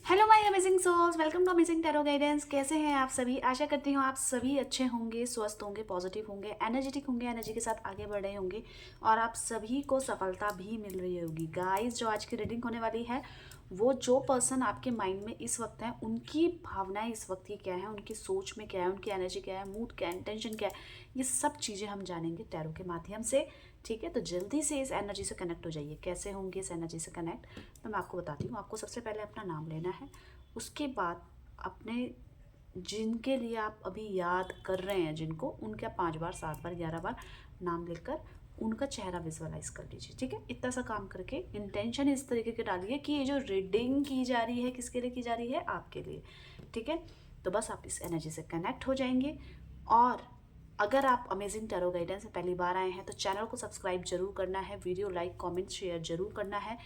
Hello my amazing souls, welcome to amazing tarot guidance. कैसे हैं आप सभी? आशा करती हूँ आप सभी अच्छे होंगे, स्वस्थ होंगे, पॉजिटिव होंगे, एनर्जेटिक होंगे, एनर्जी के साथ आगे बढ़ रहे होंगे और आप सभी को सफलता भी मिल रही होगी। गाइस, जो आज की रीडिंग होने वाली है वो जो पर्सन आपके माइंड में इस वक्त है उनकी भावनाएं इस वक्त की क्या है, उनकी सोच में क्या है, उनकी एनर्जी क्या है, मूड क्या है, इंटेंशन क्या है, ये सब चीज़ें हम जानेंगे टैरो के माध्यम से। ठीक है, तो जल्दी से इस एनर्जी से कनेक्ट हो जाइए। कैसे होंगे इस एनर्जी से कनेक्ट, तो मैं आपको बताती हूँ। आपको सबसे पहले अपना नाम लेना है, उसके बाद अपने जिनके लिए आप अभी याद कर रहे हैं, जिनको, उनके आप 5 बार, 7 बार, 11 बार नाम लेकर उनका चेहरा विजुअलाइज कर लीजिए। ठीक है, इतना सा काम करके इंटेंशन इस तरीके के डालिए कि ये जो रीडिंग की जा रही है किसके लिए की जा रही है, आपके लिए। ठीक है, तो बस आप इस एनर्जी से कनेक्ट हो जाएंगे। और अगर आप अमेजिंग टैरो गाइडेंस में पहली बार आए हैं तो चैनल को सब्सक्राइब जरूर करना है, वीडियो लाइक कमेंट शेयर जरूर करना है।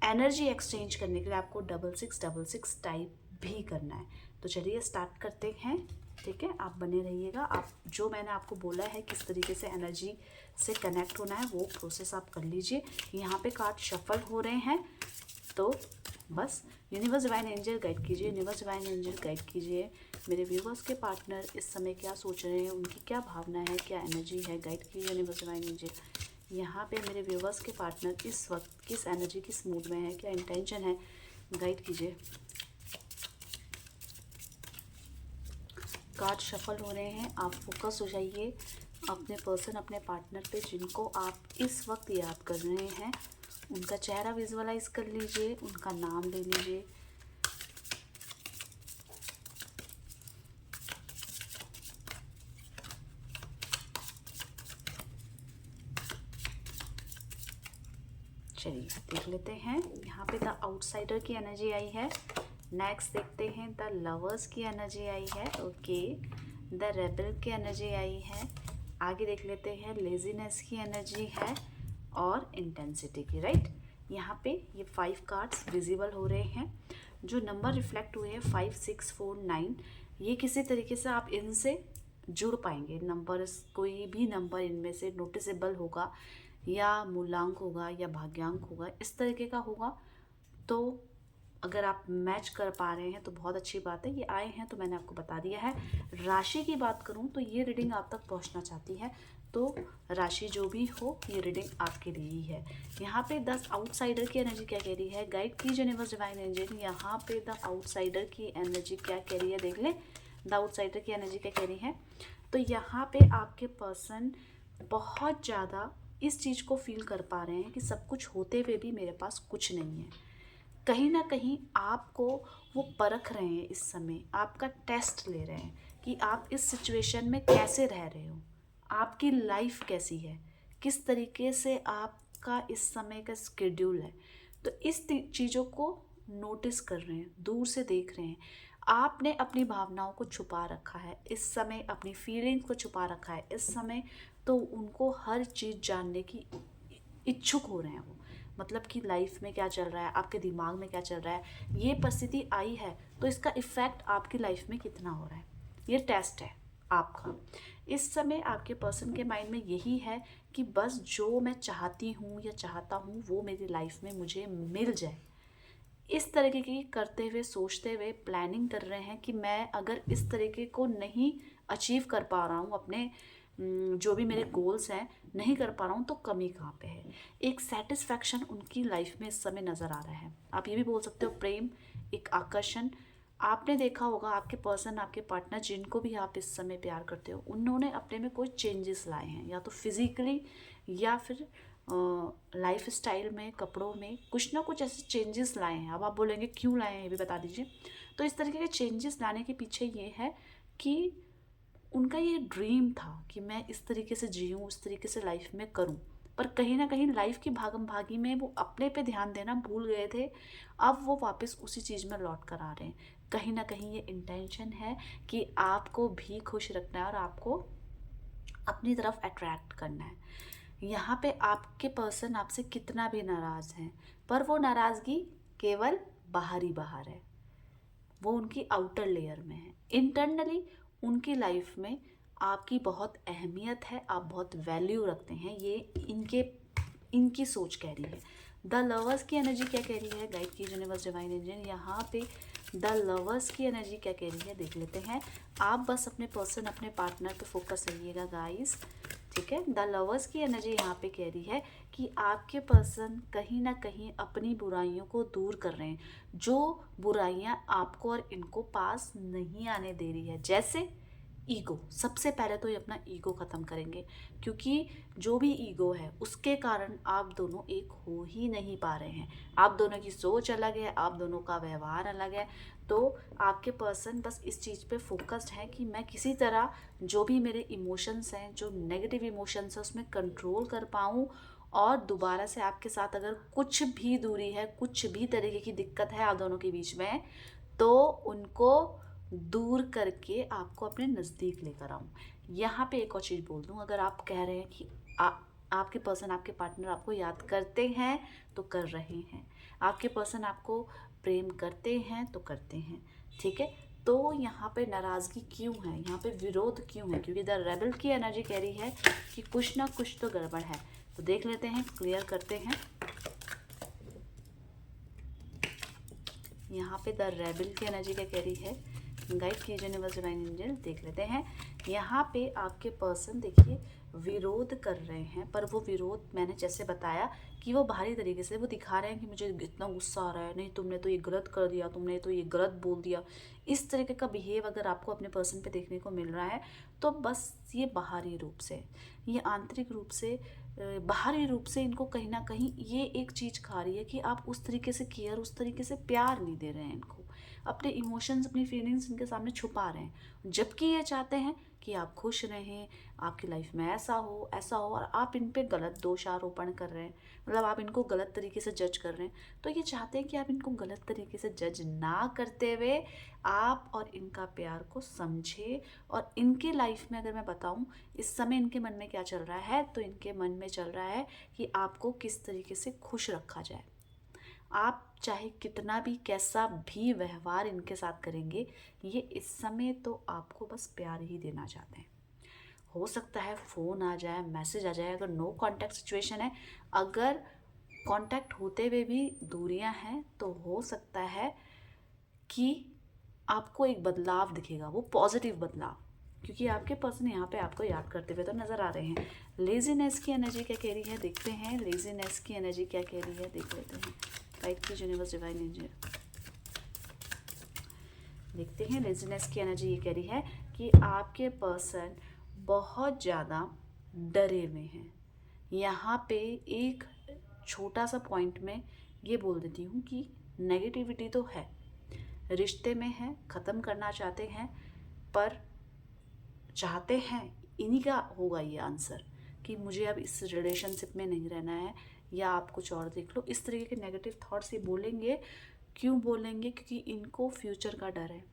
एनर्जी एक्सचेंज करने के लिए आपको 6666 टाइप भी करना है। तो चलिए स्टार्ट करते हैं। ठीक है, आप बने रहिएगा। आप जो मैंने आपको बोला है किस तरीके से एनर्जी से कनेक्ट होना है वो प्रोसेस आप कर लीजिए। यहाँ पे कार्ड शफल हो रहे हैं, तो बस यूनिवर्स डिवाइन एंजल गाइड कीजिए, यूनिवर्स डिवाइन एंजल गाइड कीजिए। मेरे व्यूवर्स के पार्टनर इस समय क्या सोच रहे हैं, उनकी क्या भावना है, क्या एनर्जी है, गाइड कीजिए यूनिवर्स डिवाइन एंजल। यहाँ पे मेरे व्यूवर्स के पार्टनर इस वक्त किस एनर्जी, किस मूड में है, क्या इंटेंशन है, गाइड कीजिए। कार्ड शफल हो रहे हैं, आप फोकस हो जाइए अपने पर्सन, अपने पार्टनर पे जिनको आप इस वक्त याद कर रहे हैं। उनका चेहरा विजुअलाइज कर लीजिए, उनका नाम ले लीजिए। चलिए देख लेते हैं। यहाँ पे द आउटसाइडर की एनर्जी आई है। नेक्स्ट देखते हैं द लवर्स की एनर्जी आई है। ओके, द रेबल की एनर्जी आई है। आगे देख लेते हैं, लेजीनेस की एनर्जी है और इंटेंसिटी की। राइट, यहाँ पे ये 5 कार्ड्स विजिबल हो रहे हैं। जो नंबर रिफ्लेक्ट हुए हैं 5 6 4 9, ये किसी तरीके से आप इनसे जुड़ पाएंगे। नंबर्स, कोई भी नंबर इनमें से नोटिसेबल होगा या मूलांक होगा या भाग्यांक होगा, इस तरीके का होगा। तो अगर आप मैच कर पा रहे हैं तो बहुत अच्छी बात है। ये आए हैं तो मैंने आपको बता दिया है। राशि की बात करूं तो ये रीडिंग आप तक पहुंचना चाहती है, तो राशि जो भी हो ये रीडिंग आपके लिए ही है। यहाँ पे 10 आउटसाइडर की एनर्जी क्या कह रही है, गाइड कीजिए यूनिवर्स डिवाइन एंजल। यहाँ पे द आउटसाइडर की एनर्जी क्या कह रही है, देख लें। द आउटसाइडर की एनर्जी क्या कह रही है, तो यहाँ पे आपके पर्सन बहुत ज़्यादा इस चीज़ को फील कर पा रहे हैं कि सब कुछ होते हुए भी मेरे पास कुछ नहीं है। कहीं ना कहीं आपको वो परख रहे हैं, इस समय आपका टेस्ट ले रहे हैं कि आप इस सिचुएशन में कैसे रह रहे हो, आपकी लाइफ कैसी है, किस तरीके से आपका इस समय का स्केड्यूल है। तो इस चीज़ों को नोटिस कर रहे हैं, दूर से देख रहे हैं। आपने अपनी भावनाओं को छुपा रखा है इस समय, अपनी फीलिंग्स को छुपा रखा है इस समय, तो उनको हर चीज़ जानने की इच्छुक हो रहे हैं वो। मतलब कि लाइफ में क्या चल रहा है, आपके दिमाग में क्या चल रहा है, ये परिस्थिति आई है तो इसका इफ़ेक्ट आपकी लाइफ में कितना हो रहा है, ये टेस्ट है आपका। इस समय आपके पर्सन के माइंड में यही है कि बस जो मैं चाहती हूँ या चाहता हूँ वो मेरी लाइफ में मुझे मिल जाए। इस तरीके की करते हुए, सोचते हुए प्लानिंग कर रहे हैं कि मैं अगर इस तरीके को नहीं अचीव कर पा रहा हूँ, अपने जो भी मेरे गोल्स हैं नहीं कर पा रहा हूँ, तो कमी कहाँ पे है। एक सेटिस्फैक्शन उनकी लाइफ में इस समय नज़र आ रहा है। आप ये भी बोल सकते हो प्रेम, एक आकर्षण। आपने देखा होगा आपके पर्सन, आपके पार्टनर, जिनको भी आप इस समय प्यार करते हो, उन्होंने अपने में कोई चेंजेस लाए हैं, या तो फिजिकली या फिर लाइफ स्टाइल में, कपड़ों में कुछ ना कुछ ऐसे चेंजेस लाए हैं। अब आप बोलेंगे क्यों लाए हैं, ये भी बता दीजिए। तो इस तरीके के चेंजेस लाने के पीछे ये है कि उनका ये ड्रीम था कि मैं इस तरीके से जीऊँ, उस तरीके से लाइफ में करूँ, पर कहीं ना कहीं लाइफ की भागम भागी में वो अपने पे ध्यान देना भूल गए थे। अब वो वापस उसी चीज़ में लौट कर आ रहे हैं। कहीं ना कहीं ये इंटेंशन है कि आपको भी खुश रखना है और आपको अपनी तरफ अट्रैक्ट करना है। यहाँ पे आपके पर्सन आपसे कितना भी नाराज़ हैं, पर वो नाराज़गी केवल बाहर है, वो उनकी आउटर लेयर में है। इंटरनली उनकी लाइफ में आपकी बहुत अहमियत है, आप बहुत वैल्यू रखते हैं, ये इनकी सोच कह रही है। द लवर्स की एनर्जी क्या कह रही है गाइड की यूनिवर्स डिवाइन एंजल, यहाँ पे द लवर्स की एनर्जी क्या कह रही है देख लेते हैं। आप बस अपने पर्सन, अपने पार्टनर पे फोकस रहिएगा गाइस, ठीक है। द लवर्स की एनर्जी यहाँ पे कह रही है कि आपके पर्सन कहीं ना कहीं अपनी बुराइयों को दूर कर रहे हैं, जो बुराइयाँ आपको और इनको पास नहीं आने दे रही है। जैसे ईगो, सबसे पहले तो ये अपना ईगो ख़त्म करेंगे, क्योंकि जो भी ईगो है उसके कारण आप दोनों एक हो ही नहीं पा रहे हैं। आप दोनों की सोच अलग है, आप दोनों का व्यवहार अलग है। तो आपके पर्सन बस इस चीज़ पे फोकस्ड है कि मैं किसी तरह जो भी मेरे इमोशंस हैं, जो नेगेटिव इमोशंस हैं, उसमें कंट्रोल कर पाऊँ, और दोबारा से आपके साथ अगर कुछ भी दूरी है, कुछ भी तरीके की दिक्कत है आप दोनों के बीच में, तो उनको दूर करके आपको अपने नज़दीक लेकर आऊँ। यहाँ पे एक और चीज़ बोल दूँ, अगर आप कह रहे हैं कि आपके पर्सन, आपके पार्टनर आपको याद करते हैं तो कर रहे हैं, आपके पर्सन आपको प्रेम करते हैं तो करते हैं, ठीक है। तो यहाँ पे नाराज़गी क्यों है, यहाँ पे विरोध क्यों है, क्योंकि द रेबल की एनर्जी कह रही है कि कुछ ना कुछ तो गड़बड़ है। तो देख लेते हैं, क्लियर करते हैं। यहाँ पे द रेबल की एनर्जी क्या कह रही है गाइड कीजिए यूनिवर्स डिवाइन एंजल, देख लेते हैं। यहाँ पे आपके पर्सन देखिए विरोध कर रहे हैं, पर वो विरोध मैंने जैसे बताया कि वो बाहरी तरीके से वो दिखा रहे हैं कि मुझे इतना गुस्सा आ रहा है, नहीं तुमने तो ये गलत कर दिया, तुमने तो ये गलत बोल दिया। इस तरीके का बिहेव अगर आपको अपने पर्सन पे देखने को मिल रहा है तो बस ये बाहरी रूप से, ये आंतरिक रूप से, बाहरी रूप से इनको कहीं ना कहीं ये एक चीज़ खा रही है कि आप उस तरीके से केयर, उस तरीके से प्यार नहीं दे रहे हैं इनको, अपने इमोशंस, अपनी फीलिंग्स इनके सामने छुपा रहे हैं, जबकि ये चाहते हैं कि आप खुश रहें, आपकी लाइफ में ऐसा हो ऐसा हो, और आप इन पे गलत दोषारोपण कर रहे हैं, मतलब आप इनको गलत तरीके से जज कर रहे हैं। तो ये चाहते हैं कि आप इनको गलत तरीके से जज ना करते हुए आप और इनका प्यार को समझे। और इनके लाइफ में अगर मैं बताऊं इस समय इनके मन में क्या चल रहा है, तो इनके मन में चल रहा है कि आपको किस तरीके से खुश रखा जाए। आप चाहे कितना भी कैसा भी व्यवहार इनके साथ करेंगे, ये इस समय तो आपको बस प्यार ही देना चाहते हैं। हो सकता है फ़ोन आ जाए, मैसेज आ जाए, अगर नो कांटेक्ट सिचुएशन है, अगर कांटेक्ट होते हुए भी दूरियां हैं, तो हो सकता है कि आपको एक बदलाव दिखेगा, वो पॉजिटिव बदलाव, क्योंकि आपके पर्सन यहाँ पे आपको याद करते हुए तो नज़र आ रहे हैं। लेजीनेस की एनर्जी क्या कह रही है देखते हैं, लेजीनेस की एनर्जी क्या कह रही है देख लेते हैं। राइट की यूनिवर्स डिवाइन एंजल, देखते हैं लेजीनेस की एनर्जी ये कह रही है कि आपके पर्सन बहुत ज़्यादा डरे हुए हैं। यहाँ पे एक छोटा सा पॉइंट में ये बोल देती हूँ कि नेगेटिविटी तो है, रिश्ते में है, ख़त्म करना चाहते हैं, पर चाहते हैं इन्हीं का होगा ये आंसर कि मुझे अब इस रिलेशनशिप में नहीं रहना है, या आप कुछ और देख लो। इस तरीके के नेगेटिव थॉट्स ये बोलेंगे। क्यों बोलेंगे? क्योंकि इनको फ्यूचर का डर है,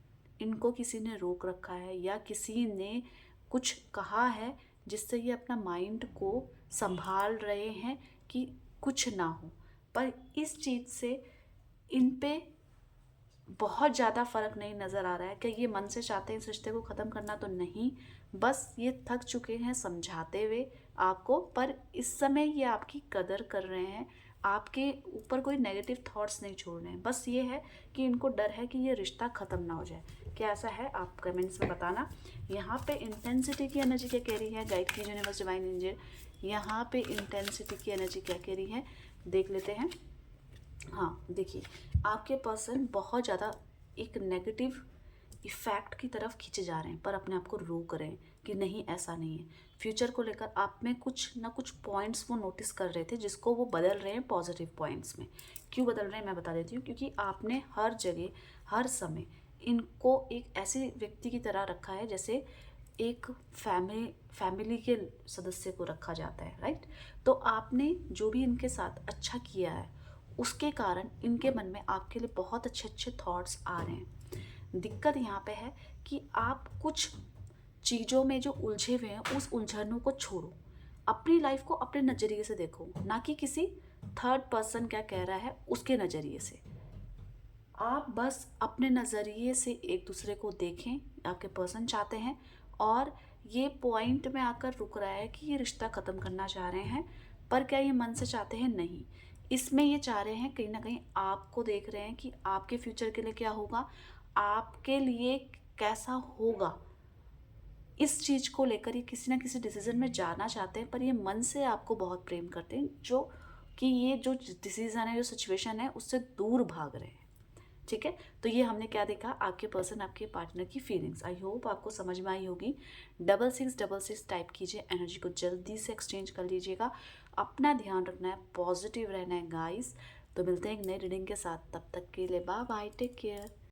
इनको किसी ने रोक रखा है या किसी ने कुछ कहा है जिससे ये अपना माइंड को संभाल रहे हैं कि कुछ ना हो। पर इस चीज़ से इन पे बहुत ज़्यादा फ़र्क नहीं नज़र आ रहा है कि ये मन से चाहते हैं इस रिश्ते को ख़त्म करना, तो नहीं, बस ये थक चुके हैं समझाते हुए आपको। पर इस समय ये आपकी कदर कर रहे हैं, आपके ऊपर कोई नेगेटिव थॉट्स नहीं छोड़ रहे हैं। बस ये है कि इनको डर है कि ये रिश्ता ख़त्म ना हो जाए। क्या ऐसा है? आप कमेंट्स में बताना। यहाँ पे इंटेंसिटी की एनर्जी क्या कह रही है गाइड की यूनिवर्स डिवाइन एंजल, यहाँ पे इंटेंसिटी की एनर्जी क्या कह रही है देख लेते हैं। हाँ देखिए, आपके पर्सन बहुत ज़्यादा एक नेगेटिव इफ़ेक्ट की तरफ खींचे जा रहे हैं, पर अपने आप को रोक रहे हैं कि नहीं ऐसा नहीं है। फ्यूचर को लेकर आप में कुछ ना कुछ पॉइंट्स वो नोटिस कर रहे थे, जिसको वो बदल रहे हैं पॉजिटिव पॉइंट्स में। क्यों बदल रहे हैं मैं बता देती हूँ, क्योंकि आपने हर जगह हर समय इनको एक ऐसे व्यक्ति की तरह रखा है जैसे एक फैमिली के सदस्य को रखा जाता है, राइट। तो आपने जो भी इनके साथ अच्छा किया है उसके कारण इनके मन में आपके लिए बहुत अच्छे अच्छे थॉट्स आ रहे हैं। दिक्कत यहाँ पे है कि आप कुछ चीज़ों में जो उलझे हुए हैं उस उलझनों को छोड़ो, अपनी लाइफ को अपने नज़रिए से देखो, ना कि किसी थर्ड पर्सन क्या कह रहा है उसके नज़रिए से। आप बस अपने नज़रिए से एक दूसरे को देखें, आपके पर्सन चाहते हैं, और ये पॉइंट में आकर रुक रहा है कि ये रिश्ता ख़त्म करना चाह रहे हैं, पर क्या ये मन से चाहते हैं? नहीं। इसमें ये चाह रहे हैं कहीं ना कहीं आपको देख रहे हैं कि आपके फ्यूचर के लिए क्या होगा, आपके लिए कैसा होगा, इस चीज़ को लेकर ये किसी ना किसी डिसीजन में जाना चाहते हैं, पर ये मन से आपको बहुत प्रेम करते हैं, जो कि ये जो डिसीजन है, जो सिचुएशन है, उससे दूर भाग रहे हैं। ठीक है, तो ये हमने क्या देखा, आपके पर्सन आपके पार्टनर की फीलिंग्स। आई होप आपको समझ में आई होगी। 6666 टाइप कीजिए, एनर्जी को जल्दी से एक्सचेंज कर लीजिएगा। अपना ध्यान रखना है, पॉजिटिव रहना है गाइस। तो मिलते हैं एक नई रीडिंग के साथ, तब तक के लिए बाय बाय, टेक केयर।